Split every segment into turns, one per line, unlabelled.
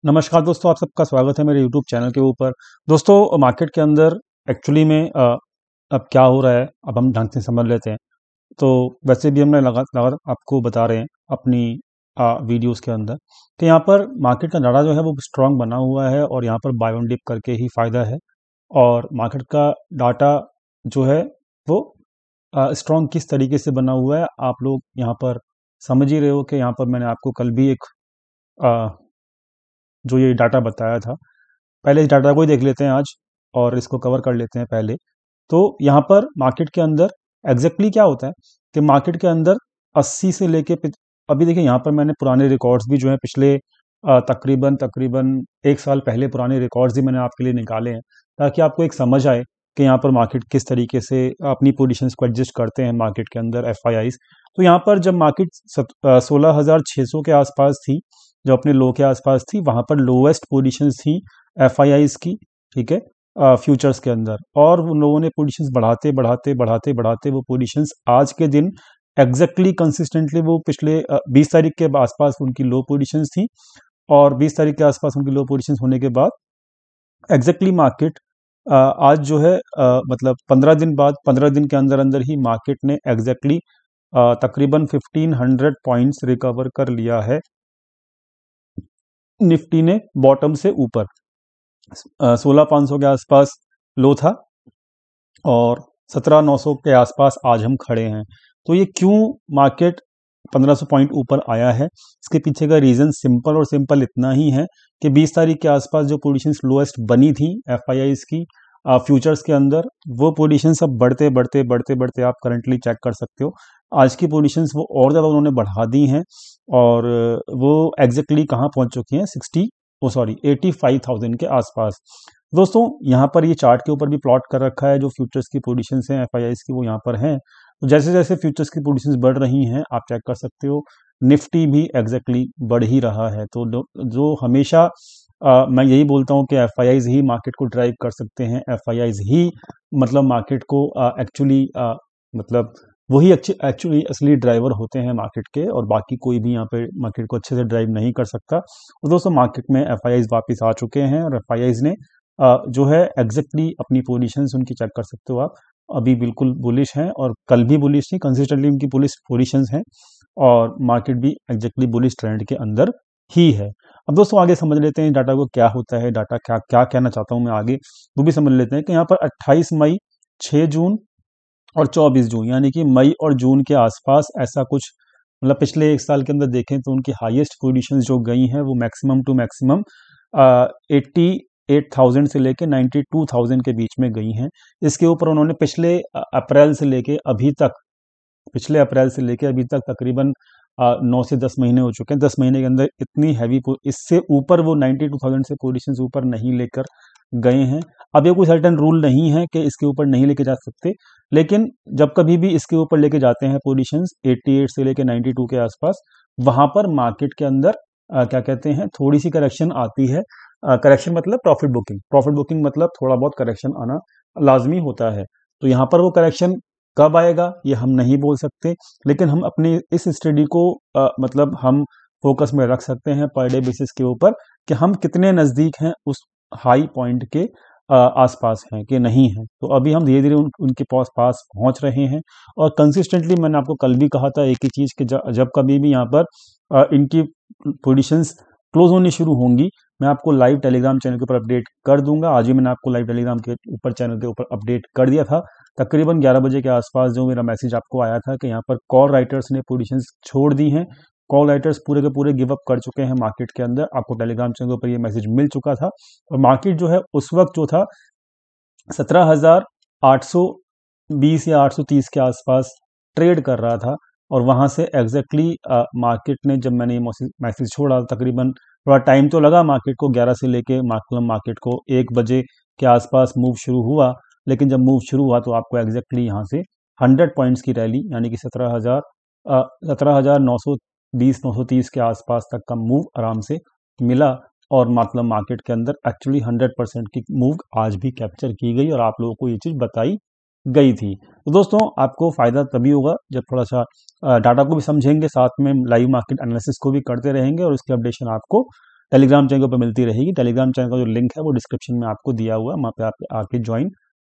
नमस्कार दोस्तों, आप सबका स्वागत है मेरे यूट्यूब चैनल के ऊपर। दोस्तों, मार्केट के अंदर एक्चुअली में अब क्या हो रहा है, अब हम ढंग से समझ लेते हैं। तो वैसे भी हमने लगा आपको बता रहे हैं अपनी वीडियोस के अंदर कि यहाँ पर मार्केट का डाटा जो है वो स्ट्रांग बना हुआ है और यहाँ पर बाय ऑन डिप करके ही फ़ायदा है। और मार्केट का डाटा जो है वो स्ट्रांग किस तरीके से बना हुआ है, आप लोग यहाँ पर समझ ही रहे हो कि यहाँ पर मैंने आपको कल भी एक अ, जो ये डाटा बताया था। पहले इस डाटा को ही देख लेते हैं आज और इसको कवर कर लेते हैं पहले। तो यहाँ पर मार्केट के अंदर एग्जैक्टली क्या होता है कि मार्केट के अंदर 80 से लेके अभी देखिए यहाँ पर मैंने पुराने रिकॉर्ड्स भी जो है पिछले तकरीबन तकरीबन एक साल पहले पुराने रिकॉर्ड्स भी मैंने आपके लिए निकाले हैं, ताकि आपको एक समझ आए कि यहाँ पर मार्केट किस तरीके से अपनी पोजीशंस को एडजस्ट करते हैं मार्केट के अंदर एफ। तो यहाँ पर जब मार्केट 16,600 के आसपास थी, जो अपने लो के आसपास थी, वहां पर लोएस्ट पोजीशंस थी एफ की, ठीक है, फ्यूचर्स के अंदर। और उन लोगों ने पोजीशंस बढ़ाते बढ़ाते बढ़ाते बढ़ाते वो पोजीशंस आज के दिन एग्जैक्टली कंसिस्टेंटली वो पिछले 20 तारीख के आसपास उनकी लो पोजीशंस थी। और 20 तारीख के आसपास उनकी लो पोजीशंस होने के बाद एग्जैक्टली मार्केट आज जो है मतलब 15 दिन बाद, 15 दिन के अंदर अंदर ही मार्केट ने एग्जैक्टली तकरीबन 1500 पॉइंट्स रिकवर कर लिया है निफ्टी ने बॉटम से ऊपर। 16,500 के आसपास लो था और 17,900 के आसपास आज हम खड़े हैं। तो ये क्यों मार्केट 1500 पॉइंट ऊपर आया है, इसके पीछे का रीज़न सिंपल और सिंपल इतना ही है कि 20 तारीख के आसपास जो पोजीशंस लोएस्ट बनी थी एफ की फ्यूचर्स के अंदर, वो पोजीशंस अब बढ़ते बढ़ते बढ़ते बढ़ते आप करंटली चेक कर सकते हो, आज की पोजीशंस वो और ज़्यादा उन्होंने बढ़ा दी हैं। और वो एग्जैक्टली कहाँ पहुंच चुकी हैं, 85,000 के आसपास। दोस्तों, यहाँ पर ये चार्ट के ऊपर भी प्लॉट कर रखा है, जो फ्यूचर्स की पोजीशंस हैं एफ की वो यहाँ पर हैं। तो जैसे जैसे फ्यूचर्स की पोजीशंस बढ़ रही हैं आप चेक कर सकते हो, निफ्टी भी एग्जैक्टली बढ़ ही रहा है। तो जो हमेशा मैं यही बोलता हूँ कि एफ ही मार्केट को ड्राइव कर सकते हैं, एफ ही मतलब मार्केट को एक्चुअली मतलब वही एक्चुअली असली ड्राइवर होते हैं मार्केट के, और बाकी कोई भी यहाँ पे मार्केट को अच्छे से ड्राइव नहीं कर सकता। तो दोस्तों, मार्केट में एफ वापस आ चुके हैं और एफ ने जो है एग्जैक्टली अपनी पोजीशंस उनकी चेक कर सकते हो आप, अभी बिल्कुल बुलिश हैं और कल भी बुलिश थी, कंसिस्टेंटली उनकी बुलिश पोजीशंस हैं और मार्केट भी एग्जैक्टली बुलिश ट्रेंड के अंदर ही है। अब दोस्तों, आगे समझ लेते हैं डाटा को क्या होता है, डाटा क्या क्या कहना चाहता हूं मैं आगे, वो भी समझ लेते हैं कि यहाँ पर 28 मई, 6 जून और 24 जून, यानी कि मई और जून के आसपास ऐसा कुछ, मतलब पिछले एक साल के अंदर देखें तो उनकी हाईएस्ट पोजीशंस जो गई हैं वो मैक्सिमम टू मैक्सिमम 88,000 से लेके 92,000 के बीच में गई हैं। इसके ऊपर उन्होंने अप्रैल से लेके अभी तक पिछले अप्रैल से लेके अभी तक तकरीबन 9 से 10 महीने हो चुके हैं। 10 महीने के अंदर इतनी हैवी, इससे ऊपर वो 92,000 से पोजीशंस ऊपर नहीं लेकर गए हैं। अब ये कोई सर्टेन रूल नहीं है कि इसके ऊपर नहीं लेके जा सकते, लेकिन जब कभी भी इसके ऊपर लेके जाते हैं पोजीशंस 88 से लेके 92 के आसपास, वहां पर मार्केट के अंदर क्या कहते हैं, थोड़ी सी करेक्शन आती है। करेक्शन मतलब प्रॉफिट बुकिंग, प्रॉफिट बुकिंग मतलब थोड़ा बहुत करेक्शन आना लाजमी होता है। तो यहाँ पर वो करेक्शन कब आएगा ये हम नहीं बोल सकते, लेकिन हम अपने इस स्टडी को मतलब हम फोकस में रख सकते हैं पर डे बेसिस के ऊपर कि हम कितने नज़दीक हैं उस हाई पॉइंट के आसपास हैं कि नहीं है। तो अभी हम धीरे धीरे उनके पास पास पहुंच रहे हैं। और कंसिस्टेंटली मैंने आपको कल भी कहा था एक ही चीज़ कि जब कभी भी यहाँ पर इनकी पोजीशंस क्लोज होनी शुरू होंगी, मैं आपको लाइव टेलीग्राम चैनल के ऊपर अपडेट कर दूंगा। आज ही मैंने आपको लाइव टेलीग्राम के ऊपर चैनल के ऊपर अपडेट कर दिया था, तकरीबन 11 बजे के आसपास जो मेरा मैसेज आपको आया था कि यहाँ पर कॉल राइटर्स ने पोजीशंस छोड़ दी हैं। कॉल राइटर्स पूरे के पूरे गिव अप कर चुके हैं मार्केट के अंदर, आपको टेलीग्राम चैनल के ऊपर ये मैसेज मिल चुका था। और मार्केट जो है उस वक्त जो था 17,820 या 830 के आसपास ट्रेड कर रहा था। और वहां से एग्जैक्टली मार्केट ने, जब मैंने ये मैसेज छोड़ा, तकरीबन थोड़ा टाइम तो लगा मार्केट को, 11 से लेके मार्केट को 1 बजे के आसपास मूव शुरू हुआ। लेकिन जब मूव शुरू हुआ तो आपको एग्जैक्टली यहाँ से 100 पॉइंट्स की रैली, यानी कि 17,920 930 के आसपास तक का मूव आराम से मिला। और मतलब मार्केट के अंदर एक्चुअली 100% की मूव आज भी कैप्चर की गई और आप लोगों को ये चीज़ बताई गई थी। तो दोस्तों, आपको फ़ायदा तभी होगा जब थोड़ा सा डाटा को भी समझेंगे, साथ में लाइव मार्केट एनालिसिस को भी करते रहेंगे और उसकी अपडेशन आपको टेलीग्राम चैनल पर मिलती रहेगी। टेलीग्राम चैनल का जो लिंक है वो डिस्क्रिप्शन में आपको दिया हुआ है, वहाँ पे आप आके ज्वाइन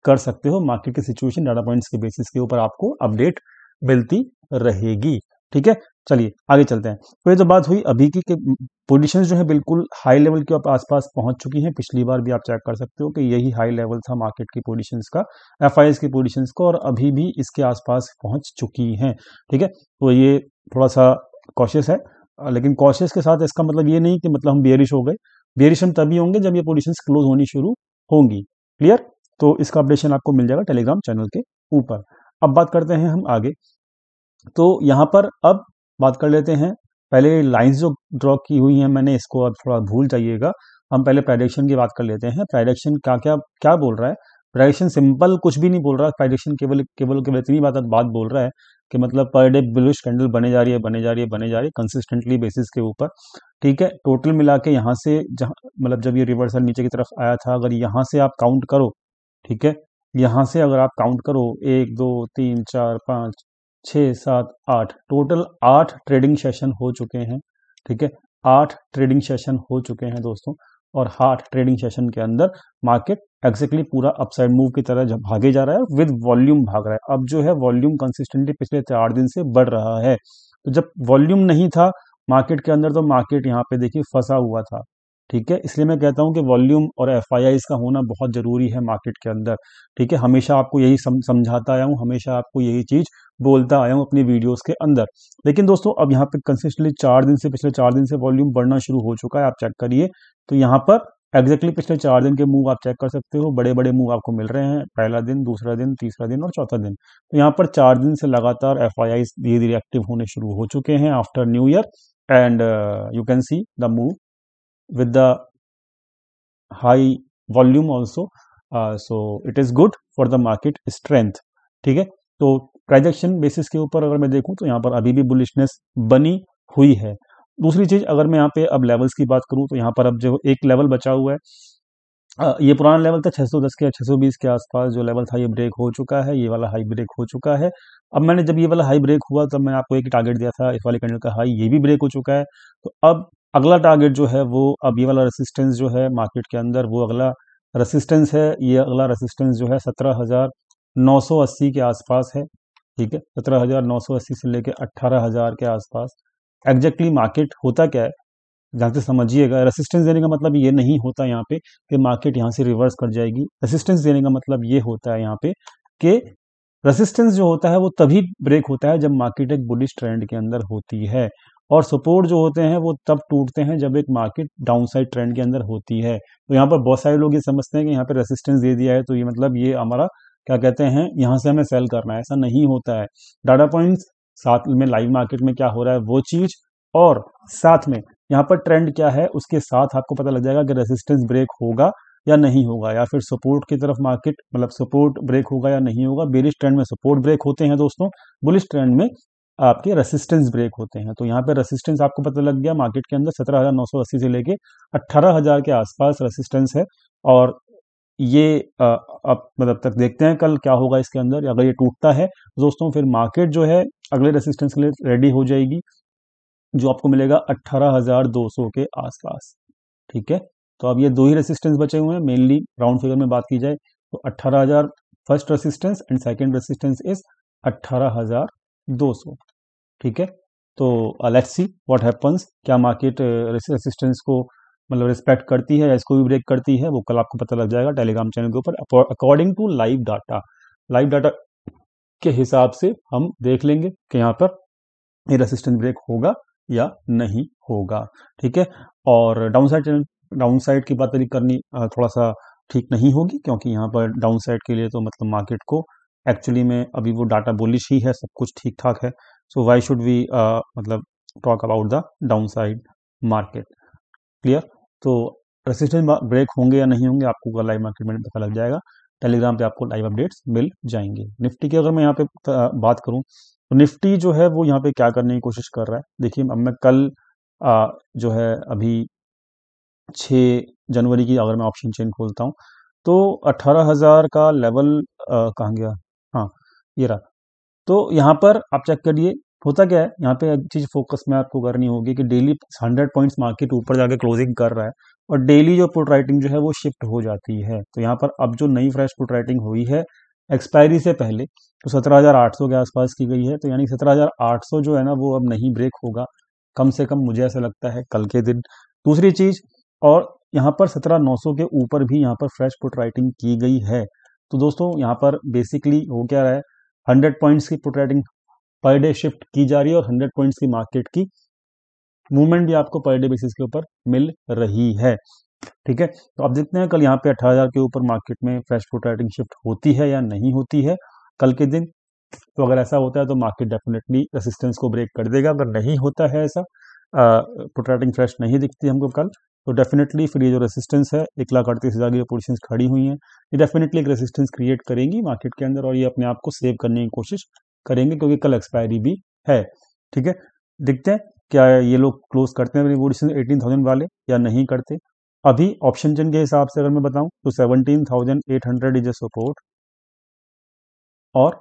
कर सकते हो। मार्केट की सिचुएशन डाटा पॉइंट्स के बेसिस के ऊपर आपको अपडेट मिलती रहेगी। ठीक है, चलिए आगे चलते हैं। तो ये तो बात हुई अभी की कि पोजीशंस जो है बिल्कुल हाई लेवल के आसपास पहुंच चुकी हैं। पिछली बार भी आप चेक कर सकते हो कि यही हाई लेवल था मार्केट की पोजीशंस का, एफआईएस की पोजीशंस का, और अभी भी इसके आसपास पहुंच चुकी हैं। ठीक है, तो ये थोड़ा सा कॉशियस है, लेकिन कॉशियस के साथ इसका मतलब ये नहीं कि मतलब हम बेयरिश हो गए। बेयरिश हम तभी होंगे जब ये पोजीशंस क्लोज होनी शुरू होंगी। क्लियर? तो इसका अपडेशन आपको मिल जाएगा टेलीग्राम चैनल के ऊपर। अब बात करते हैं हम आगे। तो यहाँ पर अब बात कर लेते हैं, पहले लाइंस जो ड्रॉ की हुई हैं मैंने, इसको अब थोड़ा भूल जाइएगा। हम पहले प्राइडिक्शन की बात कर लेते हैं। प्राइडिक्शन क्या क्या क्या बोल रहा है? प्राइडिक्शन सिंपल कुछ भी नहीं बोल रहा। प्राइडिक्शन केवल केवल केवल इतनी बात बोल रहा है कि मतलब पर डे बुलिश कैंडल बने जा रही है, बने जा रही है, बने जा रही है कंसिस्टेंटली बेसिस के ऊपर। ठीक है, टोटल मिला के यहाँ से जहाँ मतलब जब ये रिवर्सल नीचे की तरफ आया था, अगर यहाँ से आप काउंट करो, ठीक है, यहाँ से अगर आप काउंट करो 1 2 3 4 5 6 7 8, टोटल 8 ट्रेडिंग सेशन हो चुके हैं। ठीक है, 8 ट्रेडिंग सेशन हो चुके हैं दोस्तों, और 8 ट्रेडिंग सेशन के अंदर मार्केट एग्जैक्टली पूरा अपसाइड मूव की तरह जब भागे जा रहा है, विद वॉल्यूम भाग रहा है। अब जो है वॉल्यूम कंसिस्टेंटली पिछले 4 दिन से बढ़ रहा है। तो जब वॉल्यूम नहीं था मार्केट के अंदर, तो मार्केट यहाँ पे देखिए फंसा हुआ था। ठीक है, इसलिए मैं कहता हूं कि वॉल्यूम और एफआईआई का होना बहुत जरूरी है मार्केट के अंदर। ठीक है, हमेशा आपको यही समझाता आया हूं, हमेशा आपको यही चीज बोलता आया हूं अपनी वीडियोस के अंदर। लेकिन दोस्तों अब यहाँ पे कंसिस्टेंटली 4 दिन से, पिछले 4 दिन से वॉल्यूम बढ़ना शुरू हो चुका है, आप चेक करिए। तो यहाँ पर एग्जैक्टली पिछले 4 दिन के मूव आप चेक कर सकते हो, बड़े बड़े मूव आपको मिल रहे हैं। पहला दिन, दूसरा दिन, तीसरा दिन और चौथा दिन। तो यहाँ पर 4 दिन से लगातार एफआईआई धीरे धीरे एक्टिव होने शुरू हो चुके हैं after new year, and you can see the move with the high volume also, so it is good for the market strength। ठीक है, तो प्राइजेक्शन बेसिस के ऊपर अगर मैं देखूं तो यहाँ पर अभी भी बुलिशनेस बनी हुई है। दूसरी चीज, अगर मैं यहाँ पे अब लेवल्स की बात करूं तो यहाँ पर अब जो एक लेवल बचा हुआ है, ये पुराना लेवल था 610 के 620 के आसपास जो लेवल था, ये ब्रेक हो चुका है, ये वाला हाई ब्रेक हो चुका है। अब मैंने जब ये वाला हाई ब्रेक हुआ तब मैंने आपको एक टारगेट दिया था, इस वाले कैंडल का हाई, ये भी ब्रेक हो चुका है। तो अब अगला टारगेट जो है वो, अब ये वाला रेसिस्टेंस जो है मार्केट के अंदर, वो अगला रेसिस्टेंस है। ये अगला रेसिस्टेंस जो है 17,980 के आसपास है। ठीक है, 17,980 से लेके 18,000 के आसपास एग्जैक्टली मार्केट होता क्या है, ध्यान से समझिएगा। रेसिस्टेंस देने का मतलब ये नहीं होता यहाँ पे कि मार्केट यहाँ से रिवर्स कर जाएगी। रेसिस्टेंस देने का मतलब ये होता है यहाँ पे कि रेसिस्टेंस जो होता है वो तभी ब्रेक होता है जब मार्केट एक बुलिश ट्रेंड के अंदर होती है, और सपोर्ट जो होते हैं वो तब टूटते हैं जब एक मार्केट डाउनसाइड ट्रेंड के अंदर होती है। तो यहाँ पर बहुत सारे लोग ये समझते हैं कि यहाँ पे रेसिस्टेंस दे दिया है तो ये मतलब ये हमारा क्या कहते हैं, यहाँ से हमें सेल करना है। ऐसा नहीं होता है। डाटा पॉइंट्स साथ में लाइव मार्केट में क्या हो रहा है वो चीज, और साथ में यहाँ पर ट्रेंड क्या है उसके साथ आपको पता लग जाएगा कि रेसिस्टेंस ब्रेक होगा या नहीं होगा, या फिर सपोर्ट की तरफ मार्केट मतलब सपोर्ट ब्रेक होगा या नहीं होगा। बेरिश ट्रेंड में सपोर्ट ब्रेक होते हैं दोस्तों, बुलिश ट्रेंड में आपके रेसिस्टेंस ब्रेक होते हैं। तो यहाँ पे रेसिस्टेंस आपको पता लग गया मार्केट के अंदर 17,980 से लेके 18,000 के आसपास रेसिस्टेंस है। और ये अब मतलब तक देखते हैं कल क्या होगा इसके अंदर। अगर ये टूटता है दोस्तों, फिर मार्केट जो है अगले रेसिस्टेंस के लिए रेडी हो जाएगी, जो आपको मिलेगा 18,200 के आसपास। ठीक है, तो अब ये दो ही रेसिस्टेंस बचे हुए हैं मेनली राउंड फिगर में बात की जाए तो 18,000 first resistance and second resistance is 18,200। ठीक है, तो लेट्स सी व्हाट हैपेंस, क्या मार्केट रेसिस्टेंस को मतलब रिस्पेक्ट करती है या इसको भी ब्रेक करती है, वो कल आपको पता लग जाएगा टेलीग्राम चैनल के ऊपर। अकॉर्डिंग टू लाइव डाटा के हिसाब से हम देख लेंगे कि यहाँ पर ये रेसिस्टेंस ब्रेक होगा या नहीं होगा। ठीक है, और डाउन साइड की बात करनी थोड़ा सा ठीक नहीं होगी, क्योंकि यहाँ पर डाउन साइड के लिए तो मतलब मार्केट को एक्चुअली में अभी वो डाटा बुलिश ही है, सब कुछ ठीक ठाक है। सो व्हाई शुड वी मतलब talk about the down side market. Clear? तो रेसिस्टेंस ब्रेक होंगे या नहीं होंगे आपको लाइव मार्केट में पता लग जाएगा। टेलीग्राम पे आपको लाइव अपडेट्स मिल जाएंगे। निफ्टी की अगर मैं यहाँ पे बात करूँ तो निफ्टी जो है वो यहाँ पे क्या करने की कोशिश कर रहा है, देखिए। अब मैं कल जो है अभी 6 जनवरी की अगर मैं ऑप्शन चेन खोलता हूँ तो 18,000 का लेवल कहाँ गया, हाँ ये रहा। तो यहाँ पर आप चेक करिए होता क्या है यहाँ पे, एक चीज फोकस में आपको करनी होगी कि डेली 100 पॉइंट्स मार्केट ऊपर जाके क्लोजिंग कर रहा है और डेली जो पुट राइटिंग जो है वो शिफ्ट हो जाती है। तो यहाँ पर अब जो नई फ्रेश पुट राइटिंग हुई है एक्सपायरी से पहले, तो 17,800 के आसपास की गई है। तो यानी 17,800 जो है ना वो अब नहीं ब्रेक होगा, कम से कम मुझे ऐसा लगता है कल के दिन। दूसरी चीज, और यहाँ पर 17,900 के ऊपर भी यहाँ पर फ्रेश पुट राइटिंग की गई है। तो दोस्तों यहाँ पर बेसिकली हो क्या रहा है, 100 पॉइंट्स की put writing per day shift की जा रही है और 100 पॉइंट्स की मार्केट की मूवमेंट भी आपको पर डे बेसिस के ऊपर मिल रही है। ठीक है, तो अब देखते हैं कल यहाँ पे 18,000 के ऊपर मार्केट में फ्रेश पुट राइटिंग शिफ्ट होती है या नहीं होती है कल के दिन। तो अगर ऐसा होता है तो मार्केट डेफिनेटली रेसिस्टेंस को ब्रेक कर देगा। अगर नहीं होता है ऐसा, पुट राइटिंग फ्रेश नहीं दिखती हमको कल, तो डेफिनेटली फिर ये जो रेसिस्टेंस है 1,38,000 की जो पोजिशन खड़ी हुई हैं, ये डेफिनेटली एक रेसिस्टेंस क्रिएट करेंगी मार्केट के अंदर और ये अपने आप को सेव करने की कोशिश करेंगे क्योंकि कल एक्सपायरी भी है। ठीक है, देखते हैं क्या ये लोग क्लोज करते हैं अपनी पोजिशन 18,000 वाले या नहीं करते। अभी ऑप्शन चेन के हिसाब से अगर मैं बताऊं तो 17,800 इज अ सपोर्ट और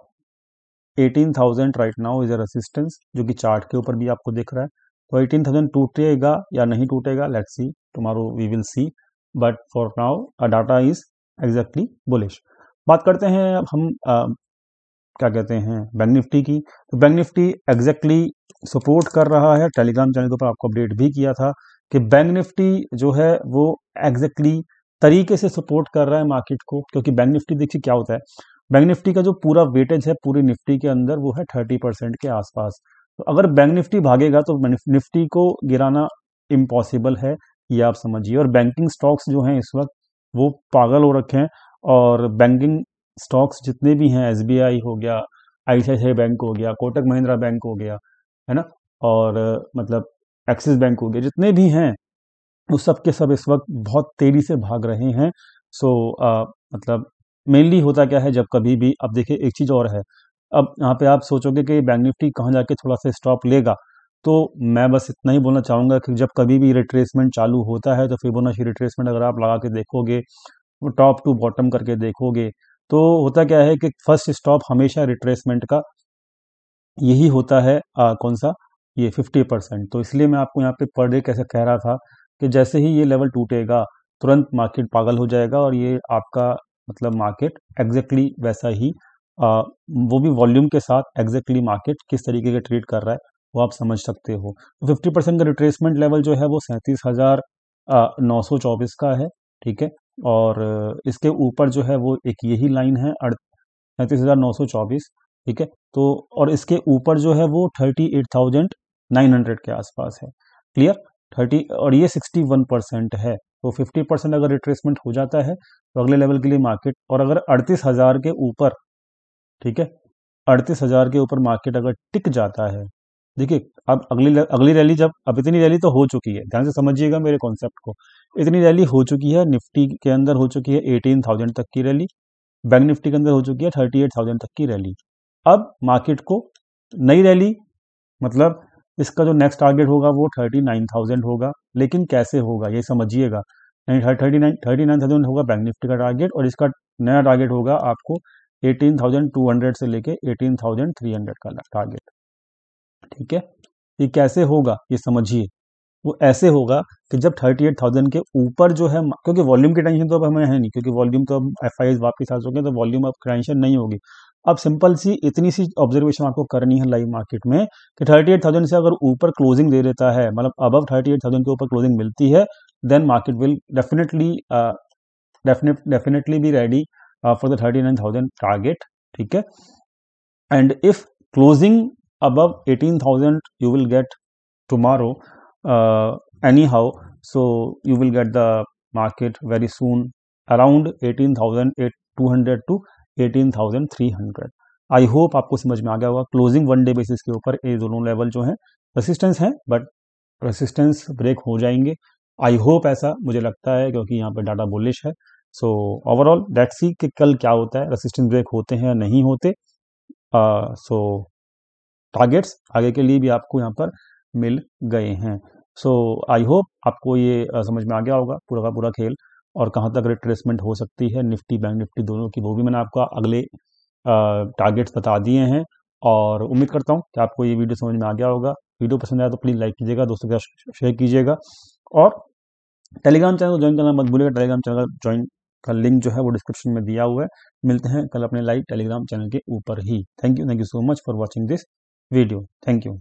18,000 right now is a resistance, जो कि चार्ट के ऊपर भी आपको दिख रहा है। तो 18,000 टूटेगा या नहीं टूटेगा, let's see, tomorrow we will see, but for now data is exactly bullish. बात करते हैं अब हम क्या कहते हैं बैंक निफ्टी की। तो बैंक निफ्टी एग्जैक्टली सपोर्ट कर रहा है। टेलीग्राम चैनल के ऊपर आपको अपडेट भी किया था कि बैंक निफ्टी जो है वो एग्जैक्टली तरीके से सपोर्ट कर रहा है मार्केट को, क्योंकि बैंक निफ्टी देखिए क्या होता है, बैंक निफ्टी का जो पूरा वेटेज है पूरी निफ्टी के अंदर वो है 30% के आसपास। तो अगर बैंक निफ्टी भागेगा तो निफ्टी को गिराना इम्पॉसिबल है, ये आप समझिए। और बैंकिंग स्टॉक्स जो हैं इस वक्त वो पागल हो रखे हैं, और बैंकिंग स्टॉक्स जितने भी हैं, एसबीआई हो गया, आईसीआईसीआई बैंक हो गया, कोटक महिंद्रा बैंक हो गया, है ना, और मतलब एक्सिस बैंक हो गया, जितने भी हैं वो सब के सब इस वक्त बहुत तेजी से भाग रहे हैं। सो मतलब मेनली होता क्या है जब कभी भी, अब देखिए एक चीज़ और है, अब यहाँ पे आप सोचोगे कि बैंक निफ्टी कहाँ जाके थोड़ा सा स्टॉप लेगा, तो मैं बस इतना ही बोलना चाहूँगा कि जब कभी भी रिट्रेसमेंट चालू होता है तो फिबोनाची रिट्रेसमेंट अगर आप लगा के देखोगे, वो टॉप टू बॉटम करके देखोगे, तो होता क्या है कि फर्स्ट स्टॉप हमेशा रिट्रेसमेंट का यही होता है, कौन सा, ये 50%। तो इसलिए मैं आपको यहाँ पे पर डे कैसे कह रहा था कि जैसे ही ये लेवल टूटेगा तुरंत मार्केट पागल हो जाएगा और ये आपका मतलब मार्केट एग्जैक्टली वैसा ही वो भी वॉल्यूम के साथ एग्जैक्टली मार्केट किस तरीके के ट्रेड कर रहा है वो आप समझ सकते हो। तो 50% का रिट्रेसमेंट लेवल जो है वो 37,924 का है। ठीक है, और इसके ऊपर जो है वो एक यही लाइन है 37,924। ठीक है, तो और इसके ऊपर जो है वो 38,900 के आसपास है। क्लियर, 30, और ये 61% है। तो 50% अगर रिट्रेसमेंट हो जाता है तो अगले लेवल के लिए मार्केट, और अगर 38,000 के ऊपर, ठीक है, 38,000 के ऊपर मार्केट अगर टिक जाता है, देखिए अब अगली रैली, जब अब इतनी रैली तो हो चुकी है, ध्यान से समझिएगा मेरे कॉन्सेप्ट को, इतनी रैली हो चुकी है, निफ्टी के अंदर हो चुकी है 18,000 तक की रैली, बैंक निफ्टी के अंदर हो चुकी है 38,000 तक की रैली। अब मार्केट को नई रैली, मतलब इसका जो नेक्स्ट टारगेट होगा वो 39,000 होगा, लेकिन कैसे होगा ये समझिएगा। 39,000 होगा बैंक निफ्टी का टारगेट, और इसका नया टारगेट होगा आपको 18,200 से लेके 18,300 का टारगेट। ठीक है, ये कैसे होगा ये समझिए। वो ऐसे होगा कि जब 38,000 के ऊपर जो है, क्योंकि वॉल्यूम की टेंशन तो अब हमें है नहीं, क्योंकि वॉल्यूम तो अब एफ वापस आ चुके हैं, तो वॉल्यूम अब टेंशन नहीं होगी। अब सिंपल सी इतनी सी ऑब्जर्वेशन आपको करनी है लाइव मार्केट में कि 38,000 से अगर ऊपर क्लोजिंग दे देता है, मतलब अबव 38,000 के ऊपर क्लोजिंग मिलती है, then market will definitely be ready for the 39,000 target. ठीक है, and if closing above 18,000 you will get tomorrow, anyhow, so you will get the market very soon around 18,200 to 18,300। I hope आपको समझ में आ गया होगा। Closing one day basis के ऊपर ये दोनों लेवल जो हैं रेसिस्टेंस हैं, बट रेसिस्टेंस ब्रेक हो जाएंगे। आई होप ऐसा मुझे लगता है, क्योंकि यहाँ पर डाटा बुलिश है। सो ओवरऑल लेट्स सी कि कल क्या होता है, रेसिस्टेंस ब्रेक होते हैं या नहीं होते। सो टारगेट्स आगे के लिए भी आपको यहाँ पर मिल गए हैं। सो आई होप आपको ये समझ में आ गया होगा पूरा का पूरा खेल, और कहाँ तक रिट्रेसमेंट हो सकती है निफ्टी बैंक निफ्टी दोनों की, वो भी मैंने आपको अगले टारगेट्स बता दिए हैं। और उम्मीद करता हूँ कि आपको ये वीडियो समझ में आ गया होगा। वीडियो पसंद आया तो प्लीज़ लाइक कीजिएगा, दोस्तों के साथ शेयर कीजिएगा, और टेलीग्राम चैनल को ज्वाइन करना मत भूलिएगा। टेलीग्राम चैनल ज्वाइन का लिंक जो है वो डिस्क्रिप्शन में दिया हुआ है। मिलते हैं कल अपने लाइव टेलीग्राम चैनल के ऊपर ही। Thank you so much for watching this video. Thank you.